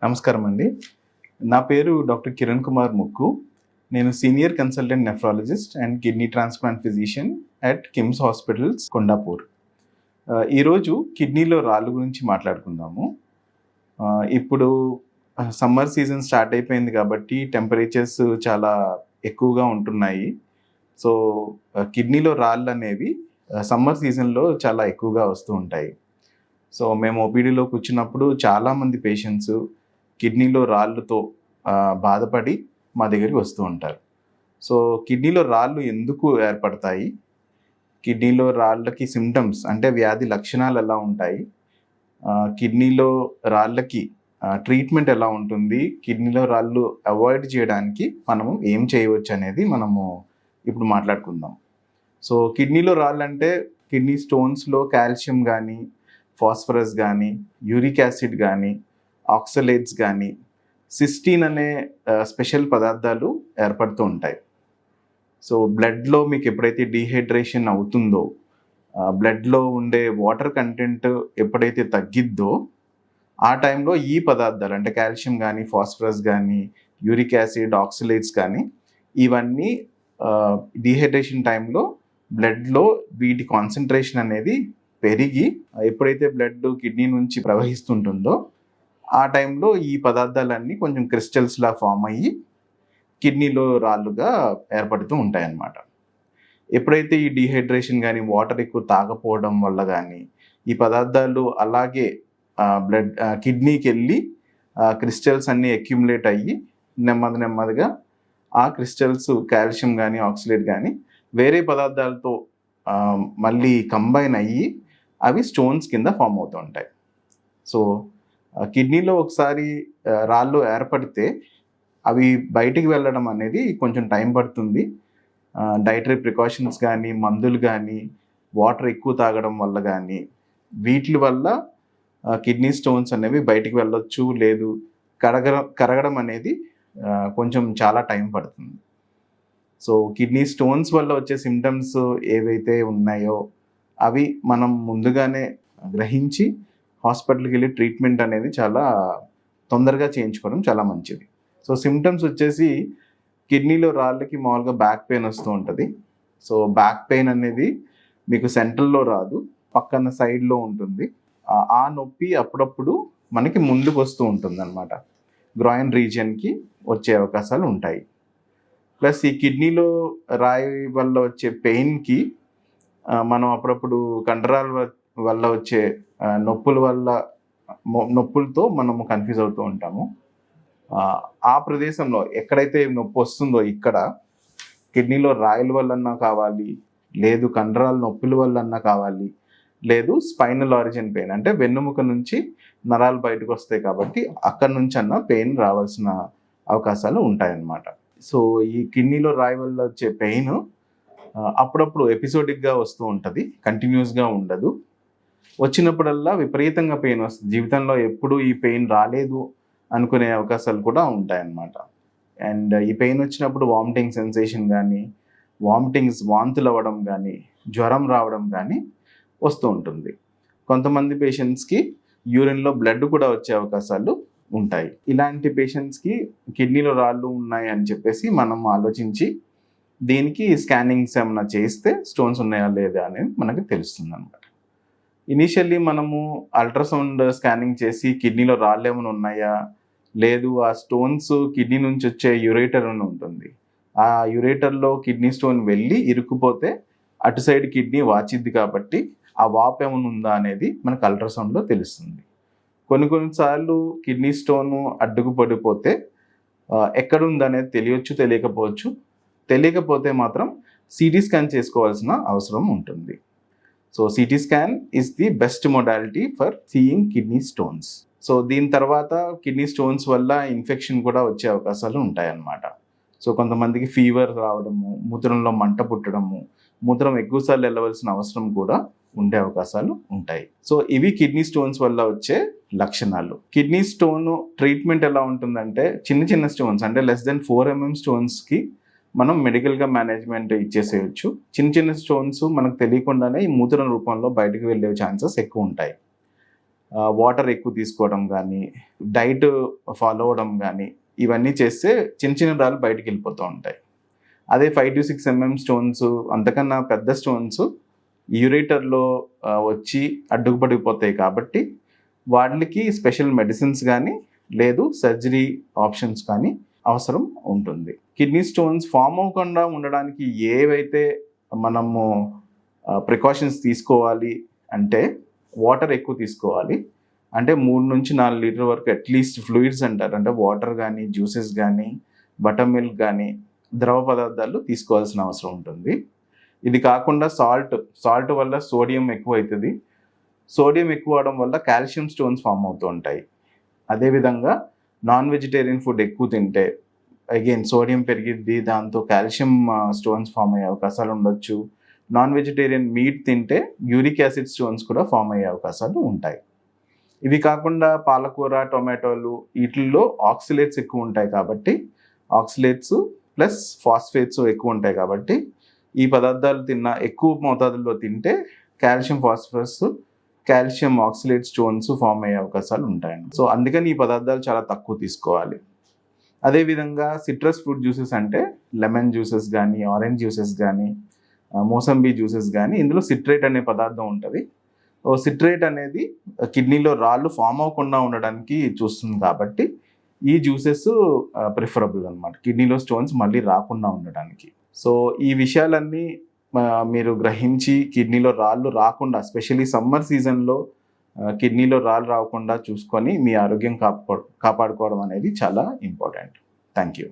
నమస్కారం అండి. నా పేరు డాక్టర్ కిరణ్ కుమార్ ముక్కు. నేను senior consultant nephrologist and kidney transplant physician at KIMS hospitals Kondapur. ఈరోజు కిడ్నీలో రాళ్ళు గురించి మాట్లాడుకుందాము. ఇప్పుడు సమ్మర్ సీజన్ స్టార్ట్ అయిపోయింది కాబట్టి టెంపరేచర్స్ చాలా ఎక్కువగా ఉంటున్నాయి. సో, కిడ్నీలో రాళ్ళనేవి సమ్మర్ సీజన్‌లో చాలా ఎక్కువగా వస్తూ ఉంటాయి. సో, మేము ఓపీడీలో కూర్చున్నప్పుడు చాలామంది పేషెంట్స్ కిడ్నీలో రాళ్ళతో బాధపడి మా దగ్గరికి వస్తూ ఉంటారు. సో, కిడ్నీలో రాళ్ళు ఎందుకు ఏర్పడతాయి? కిడ్నీలో రాళ్ళకి సిమ్టమ్స్ అంటే వ్యాధి లక్షణాలు ఎలా ఉంటాయి? కిడ్నీలో రాళ్ళకి ట్రీట్మెంట్ ఎలా ఉంటుంది? కిడ్నీలో రాళ్ళు అవాయిడ్ చేయడానికి మనము ఏం చేయవచ్చు అనేది మనము ఇప్పుడు మాట్లాడుకుందాం. సో, కిడ్నీలో రాళ్ళంటే కిడ్నీ స్టోన్స్‌లో కాల్షియం కానీ, ఫాస్ఫరస్ కానీ, యూరిక్ యాసిడ్ కానీ, ఆక్సలేట్స్ కానీ, సిస్టీన్ అనే స్పెషల్ పదార్థాలు ఏర్పడుతూ ఉంటాయి. సో, బ్లడ్లో మీకు ఎప్పుడైతే డీహైడ్రేషన్ అవుతుందో, బ్లడ్లో ఉండే వాటర్ కంటెంట్ ఎప్పుడైతే తగ్గిద్దో ఆ టైంలో ఈ పదార్థాలు అంటే కాల్షియం కానీ, ఫాస్ఫరస్ కానీ, యూరిక్ యాసిడ్, ఆక్సలేట్స్ కానీ ఇవన్నీ డీహైడ్రేషన్ టైంలో బ్లడ్లో వీటి కాన్సన్ట్రేషన్ అనేది పెరిగి ఎప్పుడైతే బ్లడ్ కిడ్నీ నుంచి ప్రవహిస్తుంటుందో ఆ టైంలో ఈ పదార్థాలన్నీ కొంచెం క్రిస్టల్స్లా ఫామ్ అయ్యి కిడ్నీలో రాళ్ళుగా ఏర్పడుతూ ఉంటాయన్నమాట. ఎప్పుడైతే ఈ డీహైడ్రేషన్ కానీ వాటర్ ఎక్కువ తాగపోవడం వల్ల కానీ ఈ పదార్థాలు అలాగే బ్లడ్ కిడ్నీకి వెళ్ళి క్రిస్టల్స్ అన్నీ అక్యుములేట్ అయ్యి నెమ్మదిగా ఆ క్రిస్టల్స్ కాల్షియం కానీ ఆక్సిలేట్ కానీ వేరే పదార్థాలతో మళ్ళీ కంబైన్ అయ్యి అవి స్టోన్స్ కింద ఫామ్ అవుతూ ఉంటాయి. సో, కిడ్నీలో ఒకసారి రాళ్ళు ఏర్పడితే అవి బయటికి వెళ్ళడం అనేది కొంచెం టైం పడుతుంది. డైటరీ ప్రికాషన్స్ కానీ, మందులు కానీ, వాటర్ ఎక్కువ తాగడం వల్ల కానీ వీటి వల్ల కిడ్నీ స్టోన్స్ అనేవి బయటికి వెళ్ళొచ్చు, లేదు కరగడం అనేది కొంచెం చాలా టైం పడుతుంది. సో, కిడ్నీ స్టోన్స్ వల్ల వచ్చే సిమ్టమ్స్ ఏవైతే ఉన్నాయో అవి మనం ముందుగానే గ్రహించి హాస్పిటల్కి వెళ్ళి ట్రీట్మెంట్ అనేది చాలా తొందరగా చేయించుకోవడం చాలా మంచిది. సో, సిమ్టమ్స్ వచ్చేసి కిడ్నీలో రాళ్ళకి మామూలుగా బ్యాక్ పెయిన్ వస్తూ ఉంటుంది. సో, బ్యాక్ పెయిన్ అనేది మీకు సెంట్రల్లో రాదు, పక్కన సైడ్లో ఉంటుంది. ఆ నొప్పి అప్పుడప్పుడు మనకి ముందుకు వస్తూ ఉంటుంది అనమాట. గ్రాయిన్ రీజియన్కి వచ్చే అవకాశాలు ఉంటాయి. ప్లస్ ఈ కిడ్నీలో రాయి వల్ల వచ్చే పెయిన్కి మనం అప్పుడప్పుడు కండరాల వల్ల వచ్చే నొప్పులతో మనము కన్ఫ్యూజ్ అవుతూ ఉంటాము. ఆ ప్రదేశంలో ఎక్కడైతే నొప్పి వస్తుందో ఇక్కడ కిడ్నీలో రాయిల వల్లన్నా కావాలి, లేదు కండరాల నొప్పుల వల్లన్నా కావాలి, లేదు స్పైనల్ ఆరిజిన్ పెయిన్ అంటే వెన్నుముక నుంచి నరాలు బయటకు వస్తాయి కాబట్టి అక్కడి నుంచి అన్న పెయిన్ రావాల్సిన అవకాశాలు ఉంటాయన్నమాట. సో, ఈ కిడ్నీలో రాయి వల్ల వచ్చే పెయిన్ అప్పుడప్పుడు ఎపిసోడిక్గా వస్తూ ఉంటుంది, కంటిన్యూస్గా ఉండదు. వచ్చినప్పుడల్లా విపరీతంగా పెయిన్ వస్తుంది. జీవితంలో ఎప్పుడు ఈ పెయిన్ రాలేదు అనుకునే అవకాశాలు కూడా ఉంటాయన్నమాట. అండ్ ఈ పెయిన్ వచ్చినప్పుడు వామిటింగ్ సెన్సేషన్ కానీ, వాంతులు అవ్వడం కానీ, జ్వరం రావడం కానీ వస్తూ ఉంటుంది. కొంతమంది పేషెంట్స్కి యూరిన్లో బ్లడ్ కూడా వచ్చే అవకాశాలు ఉంటాయి. ఇలాంటి పేషెంట్స్కి కిడ్నీలో రాళ్ళు ఉన్నాయి అని చెప్పేసి మనం ఆలోచించి దీనికి స్కానింగ్స్ ఏమైనా చేస్తే స్టోన్స్ ఉన్నాయా లేదా అనేది మనకి తెలుస్తుంది అనమాట. ఇనీషియల్లీ మనము అల్ట్రాసౌండ్ స్కానింగ్ చేసి కిడ్నీలో రాళ్ళు ఏమైనా ఉన్నాయా, లేదు ఆ స్టోన్స్ కిడ్నీ నుంచి వచ్చే యురేటర్ అని ఉంటుంది, ఆ యురేటర్లో కిడ్నీ స్టోన్ వెళ్ళి ఇరుక్కుపోతే అటు సైడ్ కిడ్నీ వాచిద్ది కాబట్టి ఆ వాపు ఏమైనా ఉందా అనేది మనకు అల్ట్రాసౌండ్లో తెలుస్తుంది. కొన్నిసార్లు కిడ్నీ స్టోన్ అడ్డుకు పడిపోతే ఎక్కడుందనేది తెలియకపోవచ్చు. తెలియకపోతే మాత్రం సిటీ స్కాన్ చేసుకోవాల్సిన అవసరం ఉంటుంది. So, CT scan is the best modality for seeing kidney stones. So, దీని తర్వాత కిడ్నీ స్టోన్స్ వల్ల ఇన్ఫెక్షన్ కూడా వచ్చే అవకాశాలు ఉంటాయన్నమాట. సో, కొంతమందికి ఫీవర్ రావడము, మూత్రంలో మంట పుట్టడము, మూత్రం ఎక్కువసార్లు వెళ్ళవలసిన అవసరం కూడా ఉండే అవకాశాలు ఉంటాయి. సో, ఇవి కిడ్నీ స్టోన్స్ వల్ల వచ్చే లక్షణాలు. కిడ్నీ స్టోన్ ట్రీట్మెంట్ ఎలా ఉంటుందంటే చిన్న స్టోన్స్ అంటే లెస్ దెన్ 4 mm స్టోన్స్కి మనం మెడికల్గా మేనేజ్మెంట్ ఇచ్చేసేయచ్చు. చిన్న స్టోన్స్ మనకు తెలియకుండానే ఈ మూత్రం రూపంలో బయటకు వెళ్ళే ఛాన్సెస్ ఎక్కువ ఉంటాయి. వాటర్ ఎక్కువ తీసుకోవడం కానీ, డైట్ ఫాలో అవ్వడం కానీ, ఇవన్నీ చేస్తే చిన్న చిన్న రాళ్ళు బయటికి వెళ్ళిపోతూ ఉంటాయి. అదే 5 to 6 mm స్టోన్స్, అంతకన్నా పెద్ద స్టోన్స్ యూరేటర్లో వచ్చి అడ్డుకుపడిపోతాయి కాబట్టి వాటికి స్పెషల్ మెడిసిన్స్ కానీ లేదు సర్జరీ ఆప్షన్స్ కానీ అవసరం ఉంటుంది. కిడ్నీ స్టోన్స్ ఫామ్ అవ్వకుండా ఉండడానికి ఏవైతే మనము ప్రికాషన్స్ తీసుకోవాలి అంటే, వాటర్ ఎక్కువ తీసుకోవాలి. అంటే 3 నుంచి 4 లీటర్ వరకు అట్లీస్ట్ ఫ్లూయిడ్స్ అంటారు, అంటే వాటర్ కానీ, జ్యూసెస్ కానీ, బటర్ మిల్క్ కానీ, ద్రవ పదార్థాలు తీసుకోవాల్సిన అవసరం ఉంటుంది. ఇది కాకుండా సాల్ట్ వల్ల సోడియం ఎక్కువ అవుతుంది. సోడియం ఎక్కువ అవడం వల్ల కాల్షియం స్టోన్స్ ఫామ్ అవుతూ ఉంటాయి. అదేవిధంగా నాన్ వెజిటేరియన్ ఫుడ్ ఎక్కువ తింటే అగైన్ సోడియం పెరిగిద్ది, దాంతో కాల్షియం స్టోన్స్ ఫామ్ అయ్యే అవకాశాలు ఉండొచ్చు. నాన్ వెజిటేరియన్ మీట్ తింటే యూరిక్ యాసిడ్ స్టోన్స్ కూడా ఫామ్ అయ్యే అవకాశాలు ఉంటాయి. ఇవి కాకుండా పాలకూర, టొమాటోలు వీటిల్లో ఆక్సిలేట్స్ ఎక్కువ ఉంటాయి కాబట్టి, ఆక్సిలేట్స్ ప్లస్ ఫాస్ఫేట్స్ ఎక్కువ ఉంటాయి కాబట్టి ఈ పదార్థాలు ఎక్కువ మోతాదుల్లో తింటే calcium phosphorus, calcium oxalate stones form అయ్యే అవకాశాలు ఉంటాయండి. సో అందుకని ఈ పదార్థాలు చాలా తక్కువ తీసుకోవాలి. అదేవిధంగా సిట్రస్ ఫ్రూట్ జ్యూసెస్ అంటే లెమన్ జ్యూసెస్ కానీ, ఆరెంజ్ జ్యూసెస్ కానీ, మోసంబీ జ్యూసెస్ కానీ, ఇందులో సిట్రేట్ అనే పదార్థం ఉంటుంది. సిట్రేట్ అనేది కిడ్నీలో రాళ్ళు ఫామ్ అవ్వకుండా ఉండడానికి చూస్తుంది కాబట్టి ఈ జ్యూసెస్ ప్రిఫరబుల్ అనమాట, కిడ్నీలో స్టోన్స్ మళ్ళీ రాకుండా ఉండడానికి. సో ఈ విషయాలన్నీ మీరు గ్రహించి కిడ్నీలో రాళ్ళు రాకుండా, ఎస్పెషల్లీ సమ్మర్ సీజన్లో కిడ్నీలో రాళ్ళు రాకుండా చూసుకొని మీ ఆరోగ్యం కాపాడుకోవడం అనేది చాలా ఇంపార్టెంట్. Thank you.